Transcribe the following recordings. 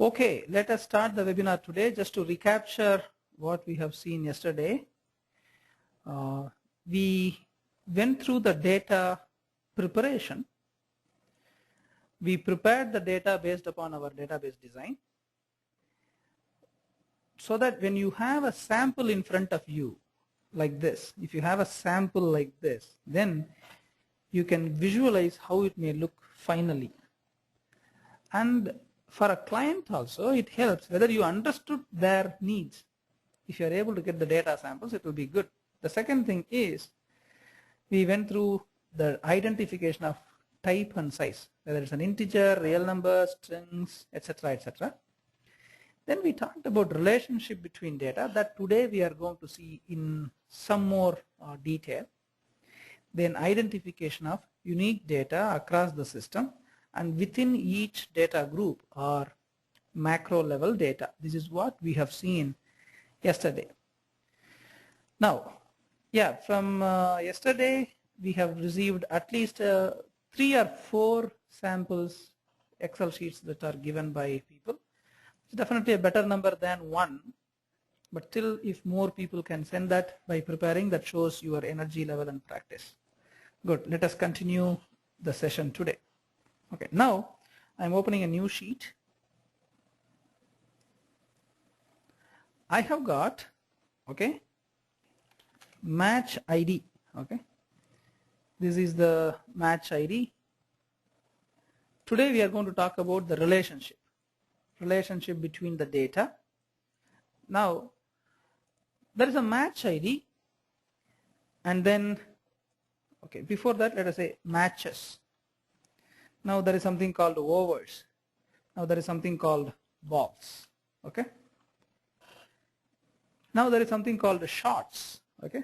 Okay, let us start the webinar today. Just to recapture what we have seen yesterday, we went through the data preparation. We prepared the data based upon our database design, so that when you have a sample in front of you like this, if you have a sample like this, then you can visualize how it may look finally. And for a client also, it helps whether you understood their needs. If you are able to get the data samples, it will be good. The second thing is, we went through the identification of type and size, whether it's an integer, real number, strings, etc., etc. Then we talked about relationship between data that today we are going to see in some more detail. Then identification of unique data across the system, and within each data group or macro level data. This is what we have seen yesterday. Now, yeah, from yesterday we have received at least 3 or 4 samples Excel sheets that are given by people. It's definitely a better number than 1, but still, if more people can send that by preparing, that shows your energy level and practice. Good, let us continue the session today. Okay, now I'm opening a new sheet. I have got, okay, match ID, okay. This is the match ID. Today we are going to talk about the relationship between the data. Now, there is a match ID, and then, okay, before that, let us say matches. Now there is something called overs. Now there is something called balls. Okay. Now there is something called shots. Okay.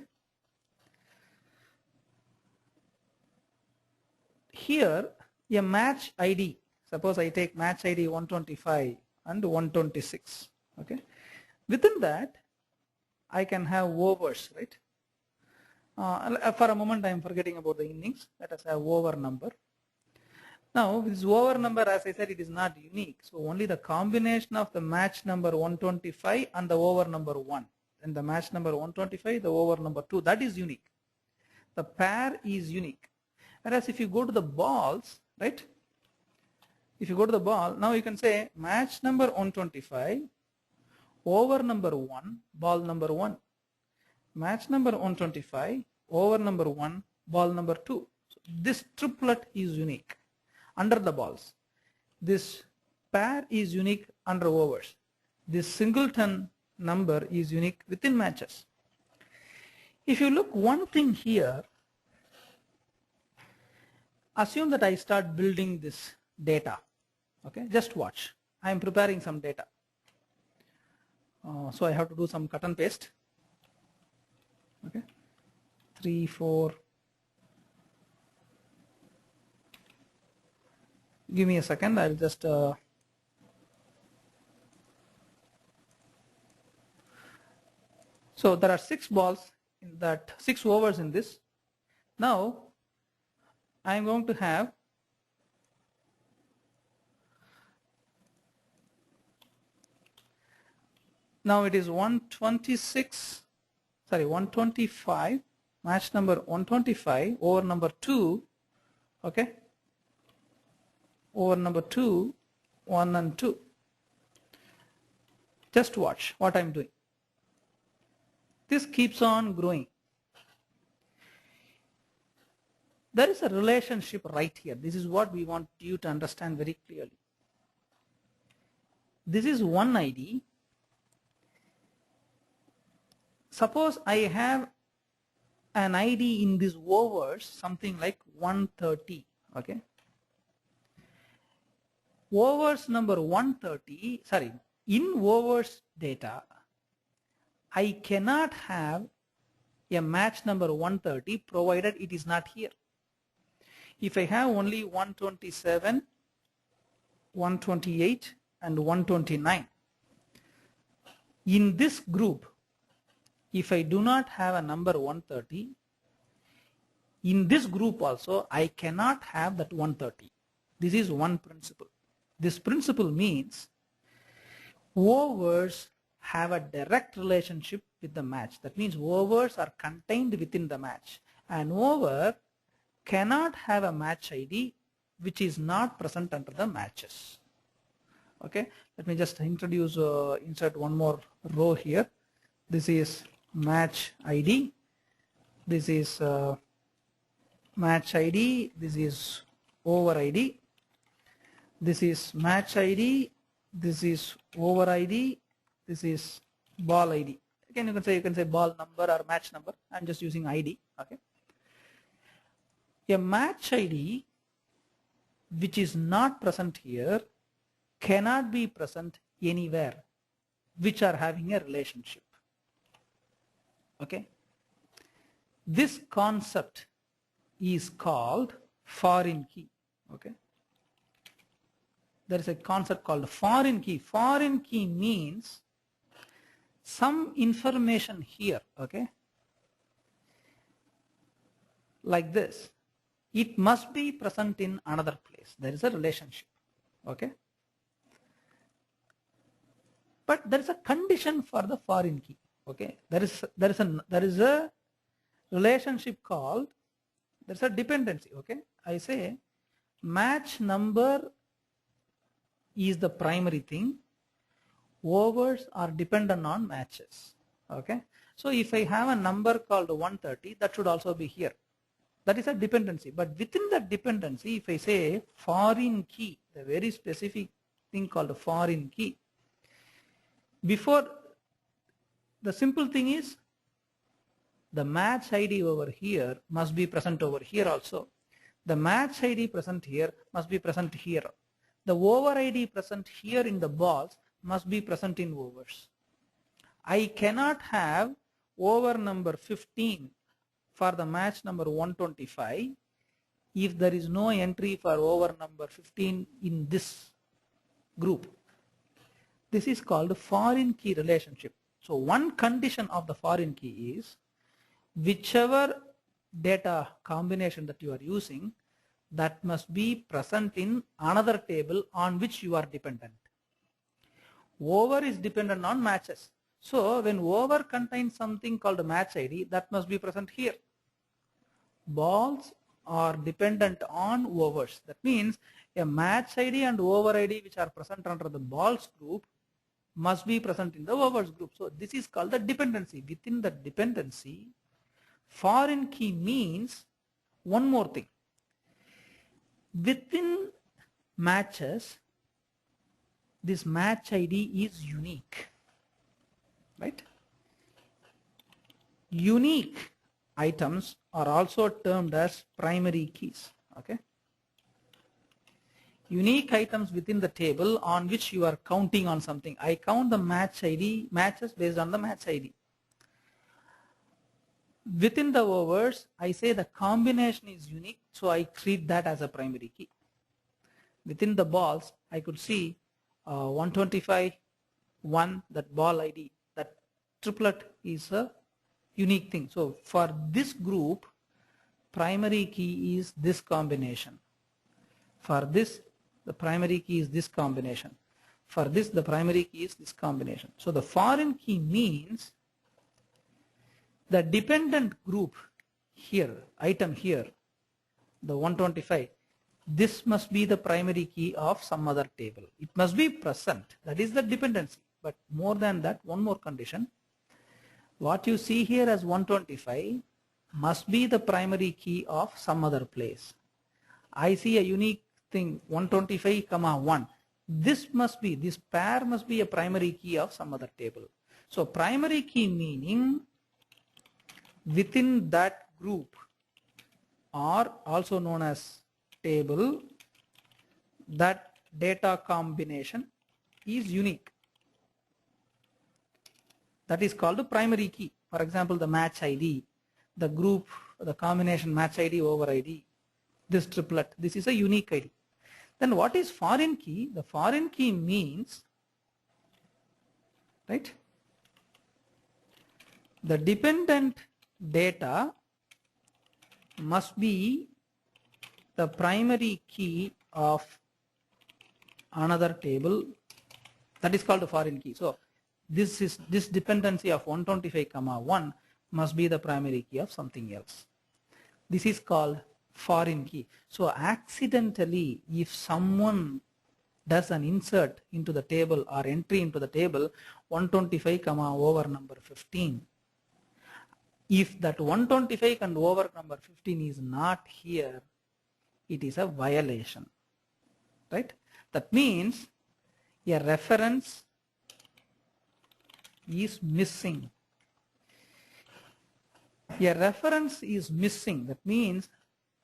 Here, a match ID. Suppose I take match ID 125 and 126. Okay. Within that, I can have overs, right? For a moment, I am forgetting about the innings. Let us have over number. Now, this over number, as I said, it is not unique. So only the combination of the match number 125 and the over number 1. And the match number 125, the over number 2, that is unique. The pair is unique. Whereas if you go to the balls, right? If you go to the ball, now you can say match number 125, over number 1, ball number 1. Match number 125, over number 1, ball number 2. So this triplet is unique under the balls. This pair is unique under overs. This singleton number is unique within matches. If you look one thing here, assume that I start building this data. Okay, just watch. I am preparing some data. So I have to do some cut and paste. Okay, 3, 4. Give me a second, I'll just so there are 6 balls in that, 6 overs in this. Now I'm going to have now it is 125, match number 125 over number 2, okay, over number 2, 1 and 2. Just watch what I'm doing. This keeps on growing. There is a relationship right here. This is what we want you to understand very clearly. This is one ID. Suppose I have an ID in this overs, something like 130, okay. Overs number 130, sorry, in overs data, I cannot have a match number 130 provided it is not here. If I have only 127, 128 and 129, in this group, if I do not have a number 130, in this group also I cannot have that 130. This is one principle. This principle means overs have a direct relationship with the match. That means overs are contained within the match. An over cannot have a match ID which is not present under the matches. Okay, let me just insert one more row here. This is match ID. This is match ID. This is over ID. This is match ID. This is over ID. This is ball ID. Again, you can say ball number or match number. I'm just using ID. Okay. A match ID which is not present here cannot be present anywhere which are having a relationship. Okay. This concept is called foreign key. Okay. There is a concept called foreign key. Foreign key means some information here, okay, like this, it must be present in another place. There is a relationship, okay. But there is a condition for the foreign key, okay. There is a relationship called, there is a dependency, okay. I say match number is the primary thing. Overs are dependent on matches. Okay. So if I have a number called 130, that should also be here. That is a dependency. But within that dependency, if I say foreign key, the very specific thing called a foreign key, before the simple thing is the match ID over here must be present over here also. The match ID present here must be present here. The over ID present here in the balls must be present in overs. I cannot have over number 15 for the match number 125 if there is no entry for over number 15 in this group. This is called foreign key relationship. So one condition of the foreign key is whichever data combination that you are using, that must be present in another table on which you are dependent. Over is dependent on matches. So when over contains something called a match ID, that must be present here. Balls are dependent on overs. That means a match ID and over ID which are present under the balls group must be present in the overs group. So this is called the dependency. Within the dependency, foreign key means one more thing. Within matches, this match ID is unique, right? Unique items are also termed as primary keys, okay? Unique items within the table on which you are counting on something. I count the match ID, matches based on the match ID. Within the overs, I say the combination is unique, so I treat that as a primary key. Within the balls, I could see 125, 1, that ball ID, that triplet is a unique thing. So for this group, primary key is this combination. For this, the primary key is this combination. For this, the primary key is this combination. So the foreign key means the dependent group here, item here, the 125, this must be the primary key of some other table. It must be present. That is the dependency. But more than that, one more condition. What you see here as 125 must be the primary key of some other place. I see a unique thing, 125, 1. This pair must be a primary key of some other table. So primary key meaning within that group, or also known as table, that data combination is unique. That is called a primary key. For example, the match ID, the group, the combination match ID over ID, this triplet, this is a unique ID. Then what is foreign key? The foreign key means, right, the dependent data must be the primary key of another table That is called a foreign key. So this dependency of 125, 1 must be the primary key of something else. This is called foreign key. So accidentally, if someone does an insert into the table or entry into the table 125, over number 15, if that 125 and over number 15 is not here, it is a violation, right? That means a reference is missing. A reference is missing. That means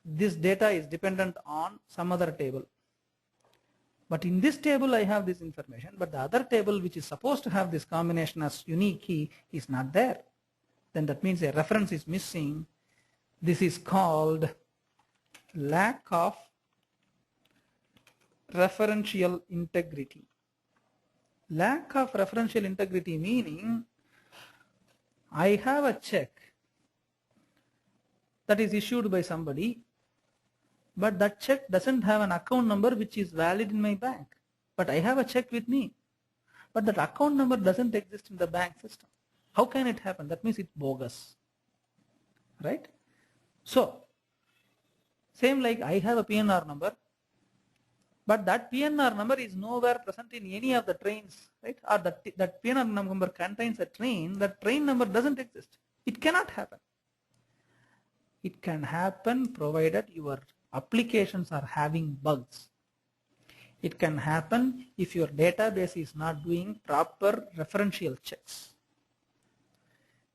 this data is dependent on some other table. But in this table I have this information, but the other table which is supposed to have this combination as unique key is not there. Then that means a reference is missing. This is called lack of referential integrity. Lack of referential integrity meaning I have a check that is issued by somebody, but that check doesn't have an account number which is valid in my bank. But I have a check with me, but that account number doesn't exist in the bank system. How can it happen? That means it's bogus, right? So, same like I have a PNR number, but that PNR number is nowhere present in any of the trains, right? Or that PNR number contains a train, that train number doesn't exist. It cannot happen. It can happen provided your applications are having bugs. It can happen if your database is not doing proper referential checks.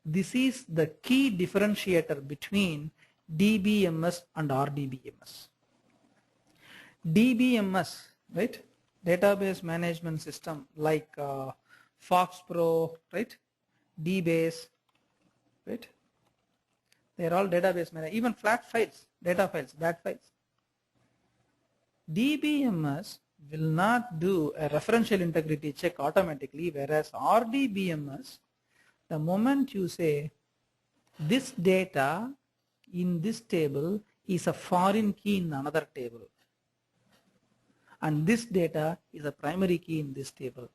This is the key differentiator between DBMS and RDBMS. DBMS, right? Database management system like FoxPro, right? DBase, right? They are all database management, even flat files, data files, bat files. DBMS will not do a referential integrity check automatically, whereas RDBMS, the moment you say this data in this table is a foreign key in another table, and this data is a primary key in this table,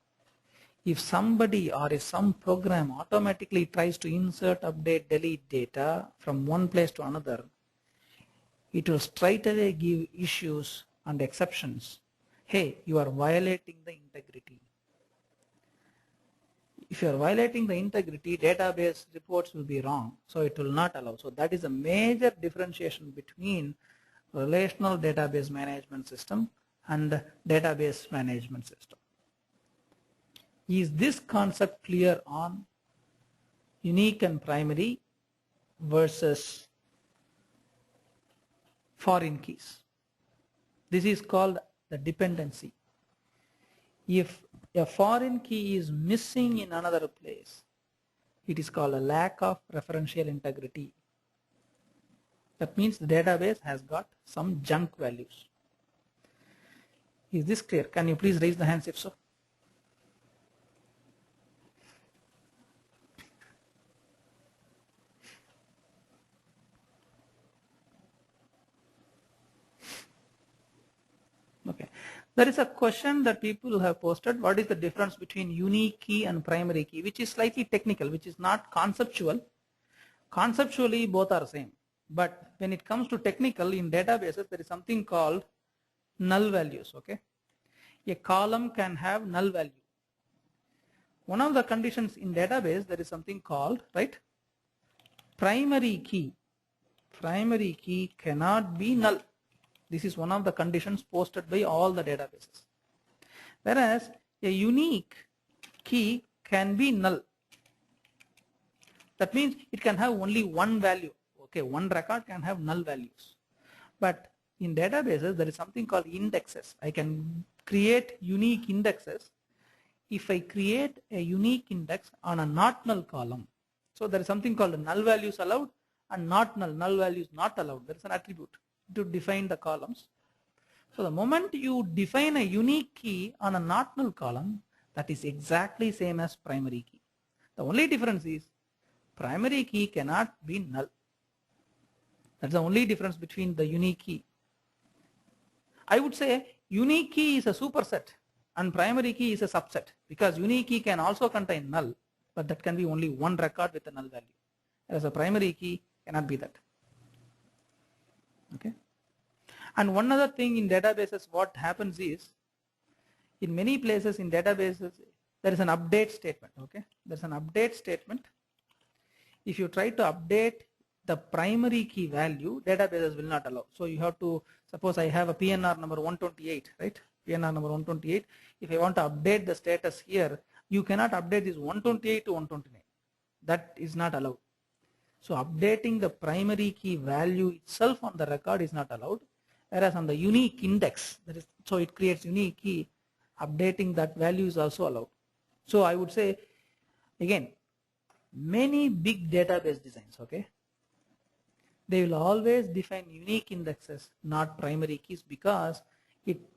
if somebody or if some program automatically tries to insert, update, delete data from one place to another, it will straight away give issues and exceptions. Hey, you are violating the integrity. If you are violating the integrity, database reports will be wrong, so it will not allow. So that is a major differentiation between relational database management system and database management system. Is this concept clear on unique and primary versus foreign keys? This is called the dependency. If a foreign key is missing in another place, it is called a lack of referential integrity. That means the database has got some junk values. Is this clear? Can you please raise the hands if so? Okay. There is a question that people have posted. What is the difference between unique key and primary key? Which is slightly technical, which is not conceptual. Conceptually, both are same. But when it comes to technical, in databases, there is something called null values. Okay. A column can have null value. One of the conditions in database, there is something called, right, primary key. Primary key cannot be null. This is one of the conditions posted by all the databases. Whereas a unique key can be null. That means it can have only one value. Okay, one record can have null values. But in databases, there is something called indexes. I can create unique indexes. If I create a unique index on a not null column, so there is something called null values allowed and not null values not allowed. There is an attribute to define the columns. So the moment you define a unique key on a not null column, that is exactly same as primary key. The only difference is primary key cannot be null. That's the only difference between the unique key. I would say unique key is a superset. and primary key is a subset, because unique key can also contain null, but that can be only one record with a null value, whereas a primary key cannot be that. Okay. And one other thing in databases, what happens is, in many places in databases there is an update statement. Okay, there's an update statement. If you try to update the primary key value, databases will not allow. So you have to, suppose I have a PNR number 128, right? PNR number 128. If I want to update the status here, you cannot update this 128 to 129. That is not allowed. So updating the primary key value itself on the record is not allowed. Whereas on the unique index, that is, so it creates unique key, updating that value is also allowed. So I would say, again, many big database designs, okay, they will always define unique indexes, not primary keys, because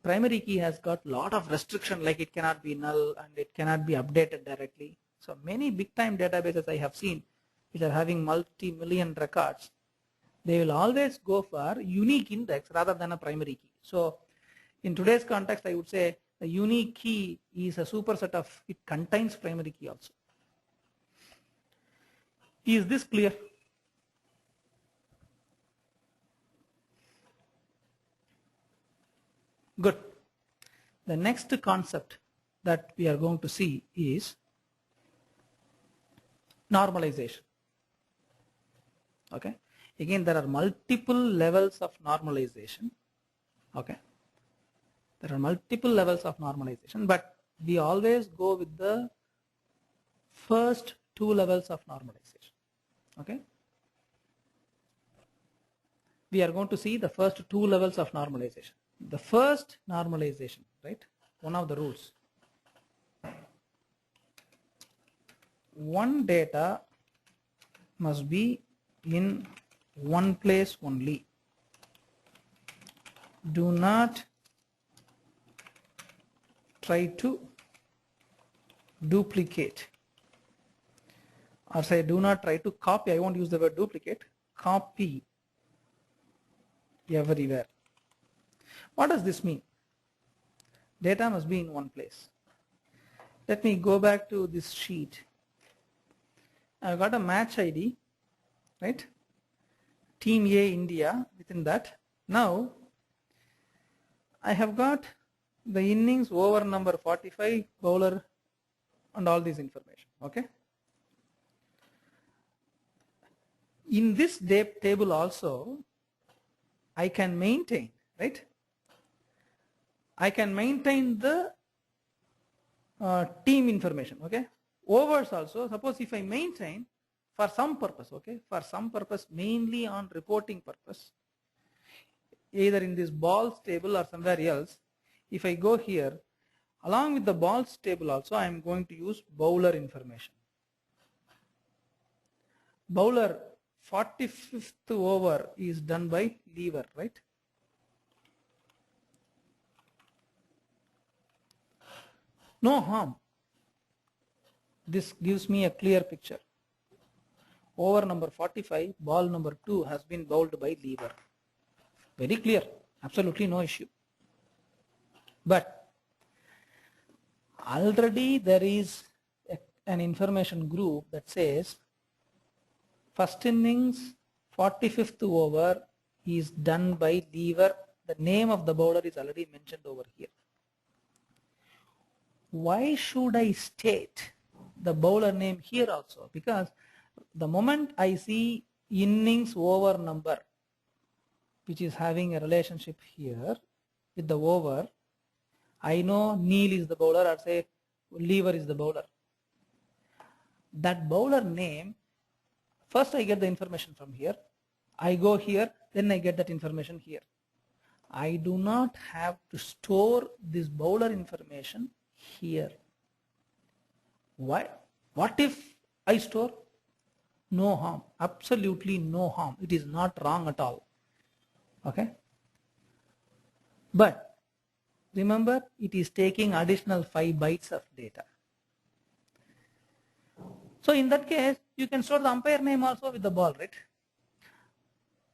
primary key has got lot of restriction, like it cannot be null and it cannot be updated directly. So many big time databases I have seen which are having multi-million records, they will always go for unique index rather than a primary key. So in today's context, I would say the unique key is a superset of, it contains primary key also. Is this clear? Good. The next concept that we are going to see is normalization. Okay. Again, there are multiple levels of normalization. Okay. There are multiple levels of normalization, but we always go with the first two levels of normalization. Okay. We are going to see the first two levels of normalization. The first normalization, right? One of the rules. One data must be in one place only. Do not try to duplicate, or say do not try to copy. I won't use the word duplicate. Copy everywhere. What does this mean? Data must be in one place. Let me go back to this sheet. I've got a match ID, right? Team A India within that. Now I have got the innings, over number 45, bowler, and all this information. Okay. In this table also, I can maintain, right? I can maintain the team information. Okay. Overs also, suppose if I maintain for some purpose, okay, for some purpose, mainly on reporting purpose, either in this balls table or somewhere else, if I go here, along with the balls table also, I am going to use bowler information. Bowler 45th over is done by lever, right? No harm. This gives me a clear picture. Over number 45, ball number 2 has been bowled by lever. Very clear, absolutely no issue. But already there is an information group that says first innings 45th over is done by lever. The name of the bowler is already mentioned over here. Why should I state the bowler name here also? Because the moment I see innings over number, which is having a relationship here with the over, I know Neil is the bowler, or say lever is the bowler. That bowler name, first I get the information from here, I go here, then I get that information here. I do not have to store this bowler information here. Why? What if I store? No harm, absolutely no harm. It is not wrong at all. Okay. But remember, it is taking additional 5 bytes of data. So in that case, you can store the umpire name also with the ball, right?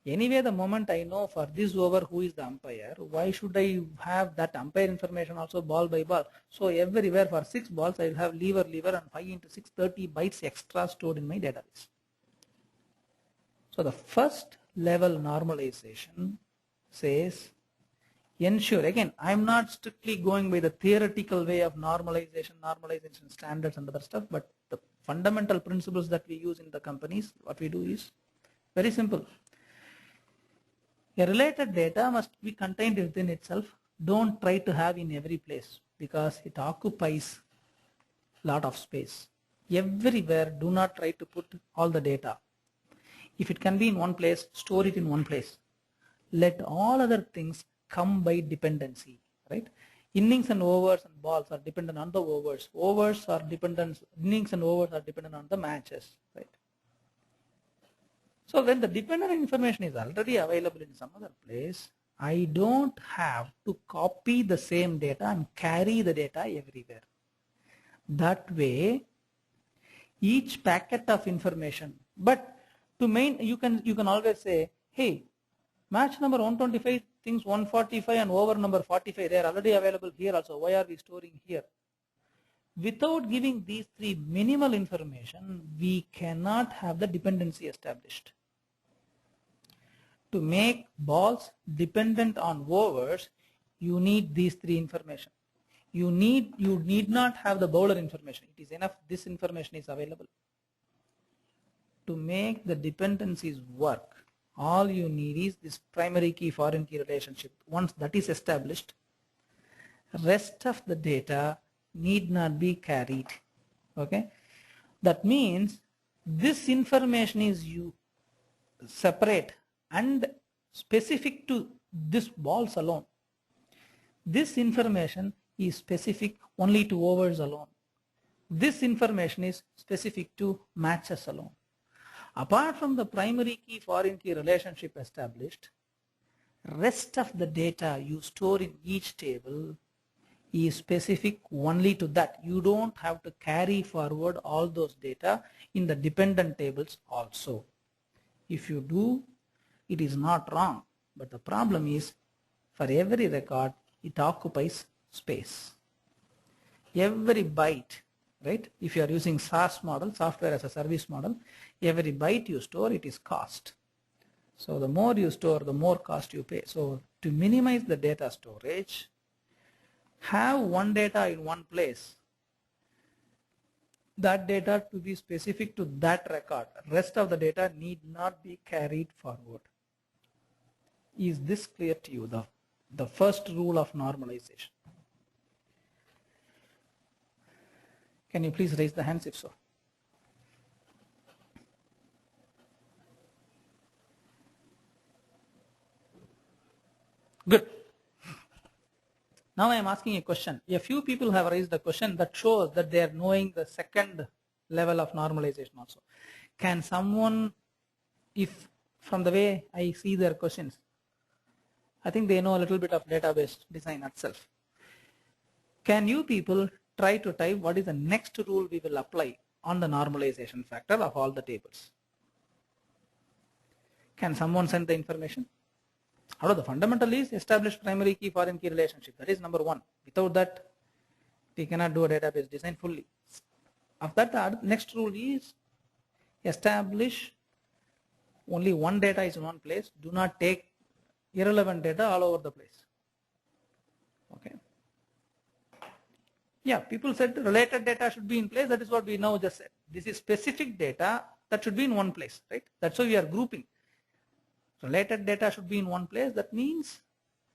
Anyway, the moment I know for this over who is the umpire, why should I have that umpire information also ball by ball? So everywhere for 6 balls, I will have lever and 5 into 6, 30 bytes extra stored in my database. So the first level normalization says, ensure, again, I'm not strictly going by the theoretical way of normalization standards and other stuff, but the fundamental principles that we use in the companies, what we do is very simple. A related data must be contained within itself. Don't try to have in every place because it occupies a lot of space. Everywhere, do not try to put all the data. If it can be in one place, store it in one place. Let all other things come by dependency, right? Innings and overs and balls are dependent on the overs. Innings and overs are dependent on the matches, right? So when the dependent information is already available in some other place, I don't have to copy the same data and carry the data everywhere. That way, each packet of information, but to main, you can always say, hey, match number 125 things 145 and over number 45, they are already available here also. Why are we storing here? Without giving these three minimal information, we cannot have the dependency established. To make balls dependent on overs, you need these three information. You need not have the bowler information. It is enough this information is available. To make the dependencies work, all you need is this primary key foreign key relationship. Once that is established, rest of the data need not be carried. Okay, that means this information is separate and specific to this balls alone. This information is specific only to overs alone. This information is specific to matches alone. Apart from the primary key foreign key relationship established, rest of the data you store in each table is specific only to that. You don't have to carry forward all those data in the dependent tables also. If you do, it is not wrong, but the problem is for every record it occupies space. Every byte, right? If you are using SaaS model, software as a service model, every byte you store, it is cost. So the more you store, the more cost you pay. So to minimize the data storage, have one data in one place. That data to be specific to that record. Rest of the data need not be carried forward. Is this clear to you? The first rule of normalization. Can you please raise the hands if so? Good. Now I am asking a question. A few people have raised a question that shows that they are knowing the second level of normalization also. Can someone, if from the way I see their questions, I think they know a little bit of database design itself. Can you people try to type what is the next rule we will apply on the normalization factor of all the tables? Can someone send the information? Out of the fundamental is establish primary key foreign key relationship. That is number one. Without that, we cannot do a database design fully. After that, the next rule is establish only one data is in one place. Do not take irrelevant data all over the place. Okay. Yeah, people said related data should be in place. That is what we now just said. This is specific data that should be in one place, right? That's why we are grouping. Related data should be in one place. That means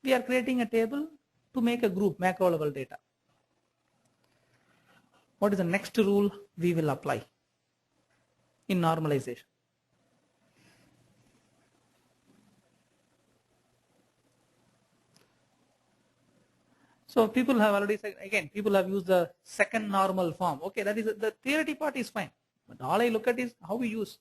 we are creating a table to make a group, macro level data. What is the next rule we will apply in normalization? So people have already said, again, people have used the second normal form. Okay, that is the theory part is fine. But all I look at is how we use.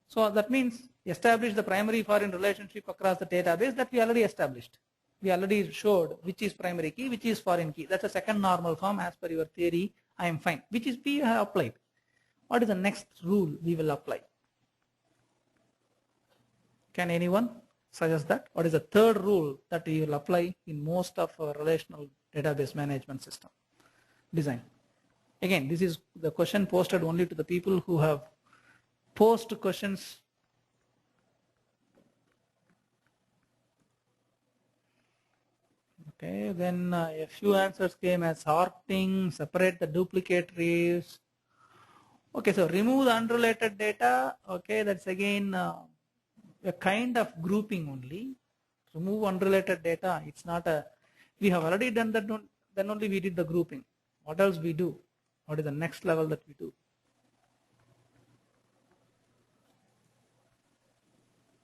So that means establish the primary foreign relationship across the database that we already established. We already showed which is primary key, which is foreign key. That's a second normal form as per your theory. I am fine. Which is we have applied. What is the next rule we will apply? Can anyone suggest that? What is the third rule that you will apply in most of our relational database management system design? Again, this is the question posted only to the people who have posed questions. Okay, then a few answers came as sorting, separate the duplicate trees. Okay, so remove the unrelated data. Okay, that's again a kind of grouping only. Remove unrelated data. It's not a, we have already done that, then only we did the grouping. What else we do? What is the next level that we do?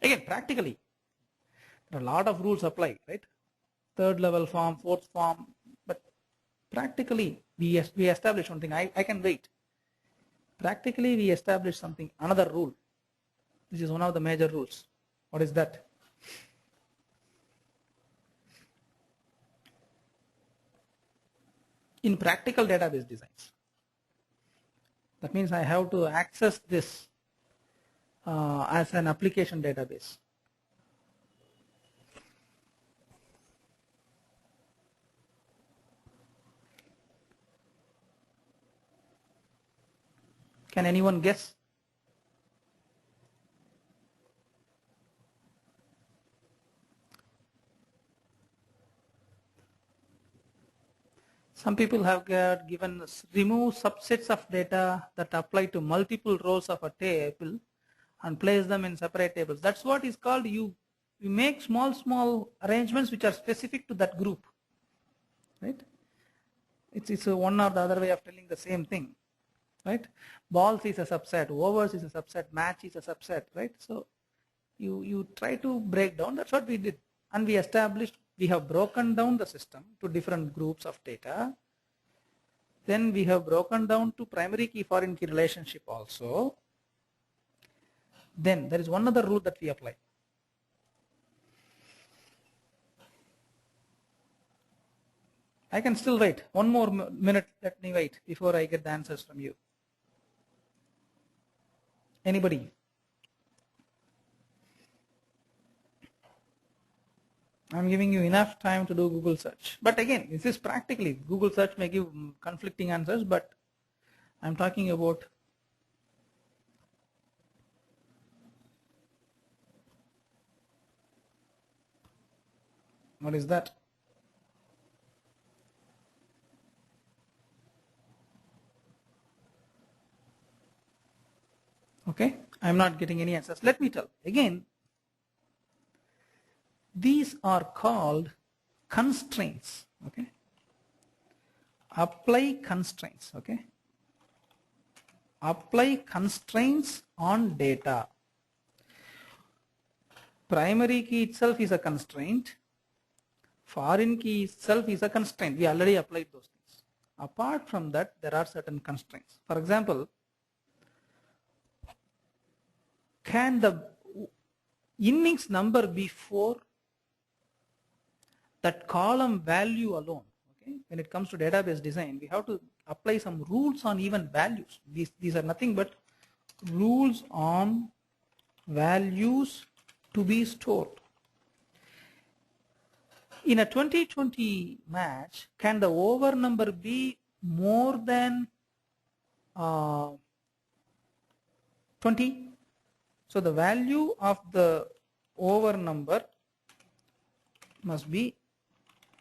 Again, practically, there are a lot of rules apply, right? Third level form, fourth form, but practically we establish one thing. I can wait. Practically we establish something, another rule. This is one of the major rules. What is that? In practical database designs, that means I have to access this as an application database. Can anyone guess? Some people have given remove subsets of data that apply to multiple rows of a table and place them in separate tables. That's what is called, you make small arrangements which are specific to that group, right? It's one or the other way of telling the same thing, right? Balls is a subset, overs is a subset, match is a subset, right? So you try to break down. That's what we did, and we established, we have broken down the system to different groups of data. Then we have broken down to primary key foreign key relationship also. Then there is one other rule that we apply. I can still wait. One more minute, let me wait before I get the answers from you. Anybody? I'm giving you enough time to do Google search. But again, this is practically, Google search may give conflicting answers, but I'm talking about what is that? Okay, I'm not getting any answers. Let me tell again. These are called constraints. Okay, apply constraints. Okay, apply constraints on data. Primary key itself is a constraint. Foreign key itself is a constraint. We already applied those things. Apart from that, there are certain constraints. For example, can the innings number be 4? That column value alone. Okay, when it comes to database design, we have to apply some rules on even values. These are nothing but rules on values to be stored. In a 2020 match, can the over number be more than 20? So the value of the over number must be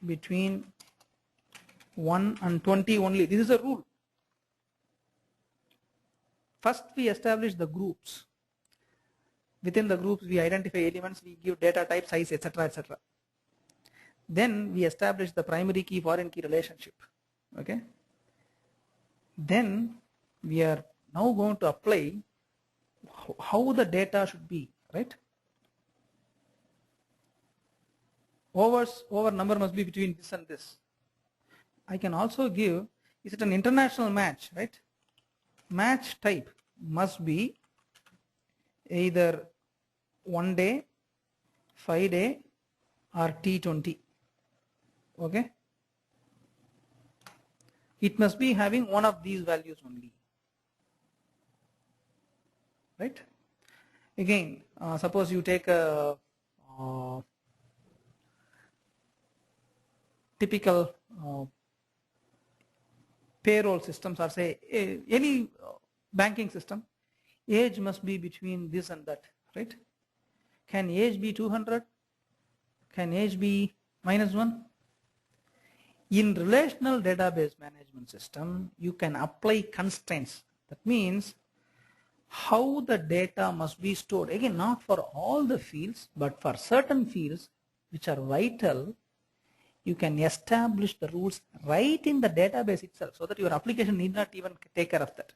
between 1 and 20 only. This is a rule. First we establish the groups. Within the groups we identify elements, we give data type, size, etc., etc. Then we establish the primary key foreign key relationship. Okay, then we are now going to apply how the data should be, right? Over number must be between this and this. I can also give, is it an international match, right? Match type must be either 1 day, 5 day, or T20. Okay, it must be having one of these values only, right? Again, Suppose you take a typical payroll systems, or say any banking system, age must be between this and that, right? Can age be 200? Can age be -1? In relational database management system, you can apply constraints. That means how the data must be stored. Again, not for all the fields, but for certain fields which are vital, you can establish the rules right in the database itself, so that your application need not even take care of that.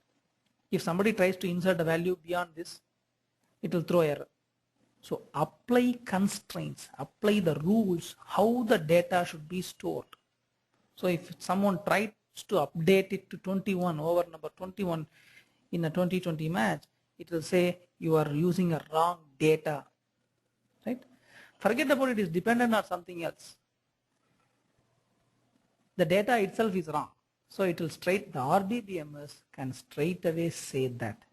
If somebody tries to insert a value beyond this, it will throw error. So apply constraints, apply the rules how the data should be stored. So if someone tries to update it to 21 over number 21 in a 2020 match, it will say you are using a wrong data, right? Forget about it is dependent on something else. The data itself is wrong. So it will the RDBMS can straight away say that.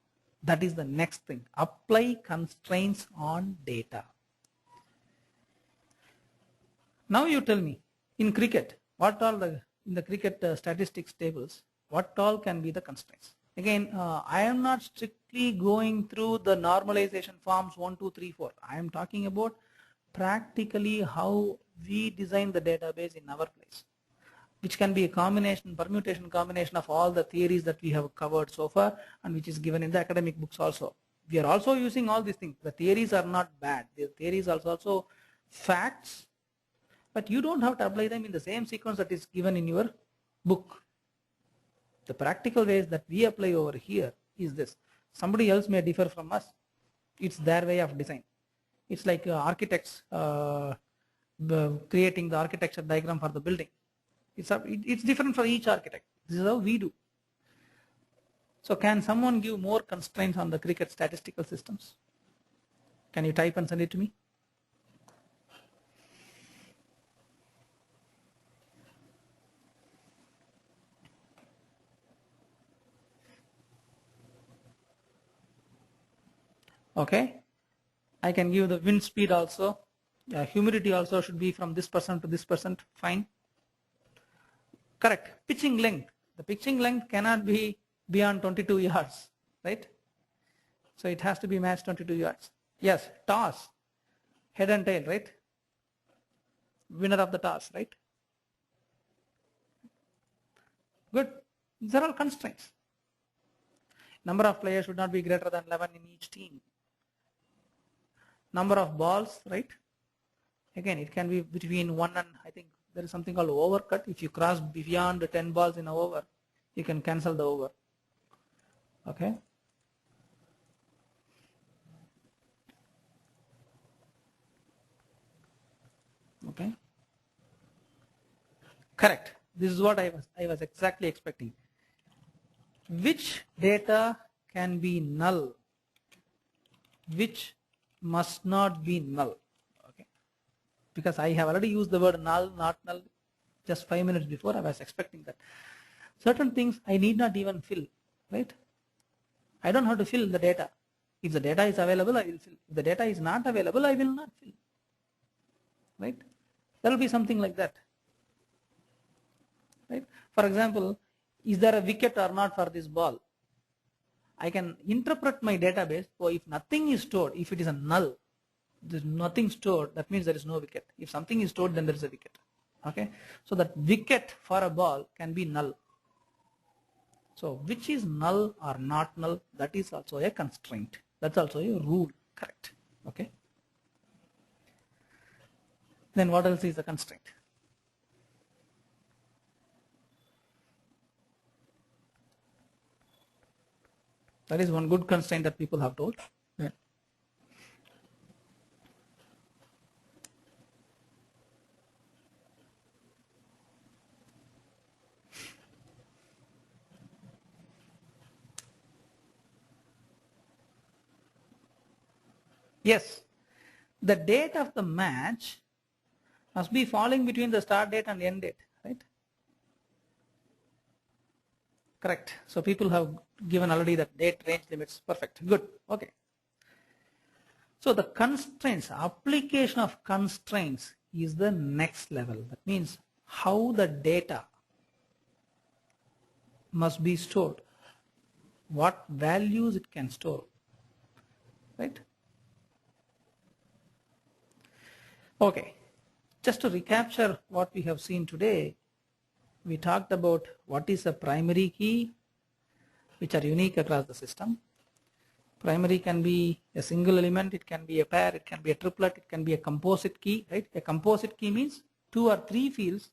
That is the next thing. Apply constraints on data. Now you tell me, in cricket, what all in the cricket statistics tables, what all can be the constraints? Again, I am not strictly going through the normalization forms 1, 2, 3, 4. I am talking about practically how we design the database in our place, which can be a combination, permutation combination of all the theories that we have covered so far, and which is given in the academic books also. We are also using all these things. The theories are not bad. The theories are also facts, but you don't have to apply them in the same sequence that is given in your book. The practical ways that we apply over here is this. Somebody else may differ from us. It's their way of design. It's like architects creating the architecture diagram for the building. It's different for each architect. This is how we do. So can someone give more constraints on the cricket statistical systems? Can you type and send it to me? Okay. I can give the wind speed also. Humidity also should be from this percent to this percent. Fine. Correct. Pitching length. The pitching length cannot be beyond 22 yards, right? So it has to be matched 22 yards. Yes, toss. Head and tail, right? Winner of the toss, right? Good. These are all constraints. Number of players should not be greater than 11 in each team. Number of balls, right? Again, it can be between 1 and, I think there is something called overcut. If you cross beyond the 10 balls in an over, you can cancel the over. Okay. Okay. Correct. This is what I was exactly expecting. Which data can be null? Which must not be null? Okay. Because I have already used the word null, not null, just 5 minutes before. I was expecting that. Certain things I need not even fill, right? I don't have to fill the data. If the data is available, I will fill. If the data is not available, I will not fill. Right? There will be something like that. Right? For example, is there a wicket or not for this ball? I can interpret my database. So if nothing is stored, if it is a null, there is nothing stored, that means there is no wicket. If something is stored, then there is a wicket. Okay? So that wicket for a ball can be null. So which is null or not null, that is also a constraint. That's also a rule. Correct. Okay. Then what else is a constraint? That is one good constraint that people have told. Yeah. Yes, the date of the match must be falling between the start date and end date, right? Correct. So people have given already that date range limits. Perfect. Good. Okay. So the constraints, application of constraints is the next level. That means how the data must be stored, what values it can store, right? Okay, just to recapture what we have seen today, we talked about what is a primary key, which are unique across the system. Primary can be a single element, it can be a pair, it can be a triplet, it can be a composite key, right? A composite key means 2 or 3 fields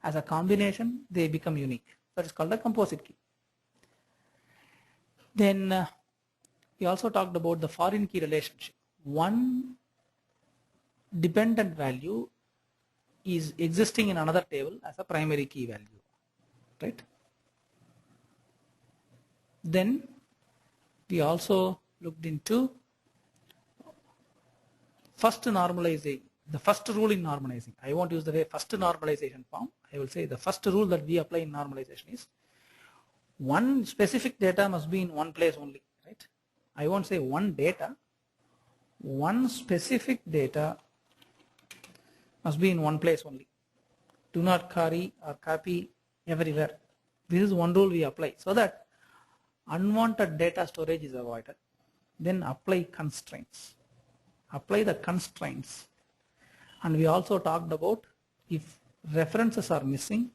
as a combination, they become unique. That is called a composite key. Then we also talked about the foreign key relationship. One dependent value is existing in another table as a primary key value, right? Then we also looked into first normalizing, the first rule in normalizing. I won't use the way first normalization form. I will say the first rule that we apply in normalization is one specific data must be in one place only, right? I won't say one data, one specific data must be in one place only. Do not carry or copy everywhere. This is one rule we apply so that unwanted data storage is avoided. Then apply constraints. Apply the constraints. And we also talked about if references are missing,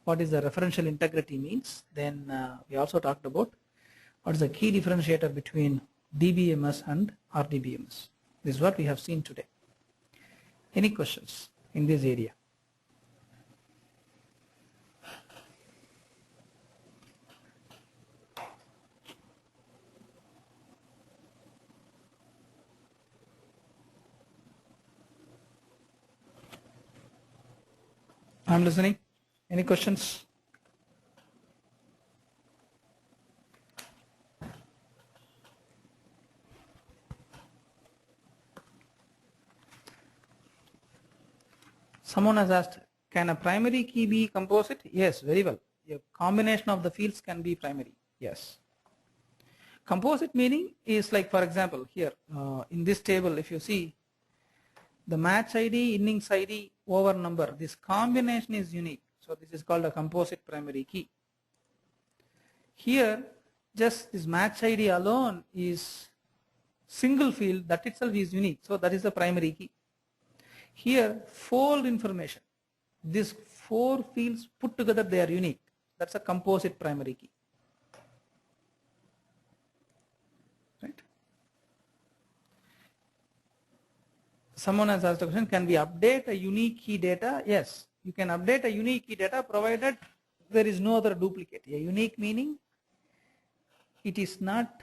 what is the referential integrity means. Then we also talked about what is the key differentiator between DBMS and RDBMS. This is what we have seen today. Any questions in this area? I'm listening. Any questions? Someone has asked, can a primary key be composite? Yes, very well. A combination of the fields can be primary. Yes. Composite meaning is like, for example, here in this table, if you see the match ID, innings ID over number, this combination is unique. So this is called a composite primary key. Here, just this match ID alone is single field, that itself is unique. So that is the primary key. Here, fold information. These 4 fields put together, they are unique. That's a composite primary key. Right? Someone has asked a question, can we update a unique key data? Yes, you can update a unique key data provided there is no other duplicate. A unique meaning it is not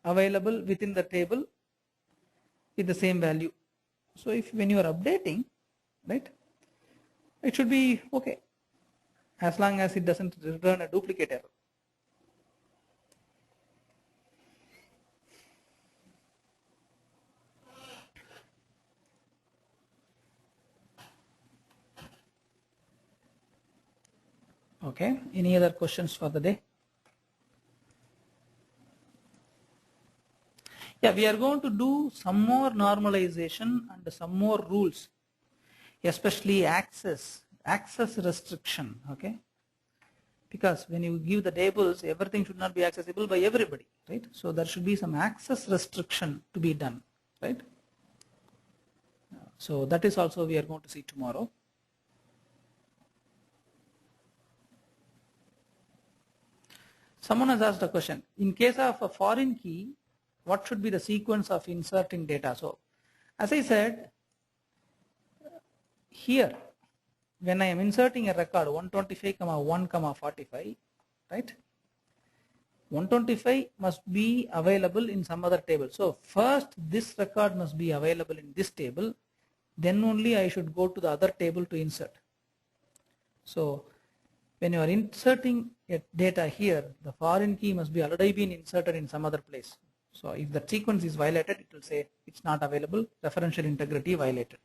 available within the table with the same value. So if when you are updating, right, it should be okay as long as it doesn't return a duplicate error. Okay, any other questions for the day? Yeah, we are going to do some more normalization and some more rules, especially access restriction, okay? Because when you give the tables, everything should not be accessible by everybody, right? So there should be some access restriction to be done, right? So that is also we are going to see tomorrow. Someone has asked a question. In case of a foreign key, what should be the sequence of inserting data? So as I said, here when I am inserting a record 125,1,45, right? 125 must be available in some other table. So first this record must be available in this table, then only I should go to the other table to insert. So when you are inserting a data here, the foreign key must be already been inserted in some other place. So if the sequence is violated, it will say it's not available, referential integrity violated.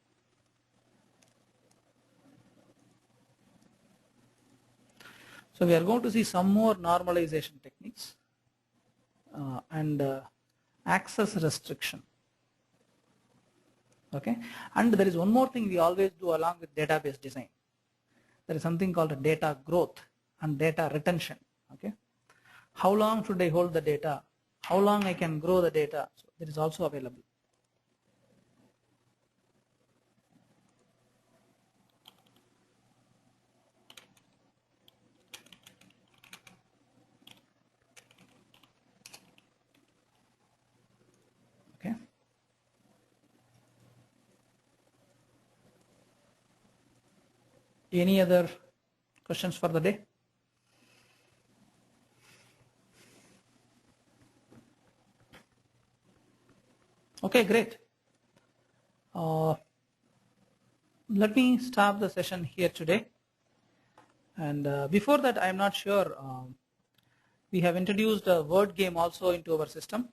So we are going to see some more normalization techniques and access restriction. Okay, and there is one more thing we always do along with database design. There is something called data growth and data retention. Okay, how long should I hold the data? How long I can grow the data? So that is also available. Okay. Any other questions for the day? Okay, great. Let me stop the session here today. And before that, I'm not sure, we have introduced a word game also into our system.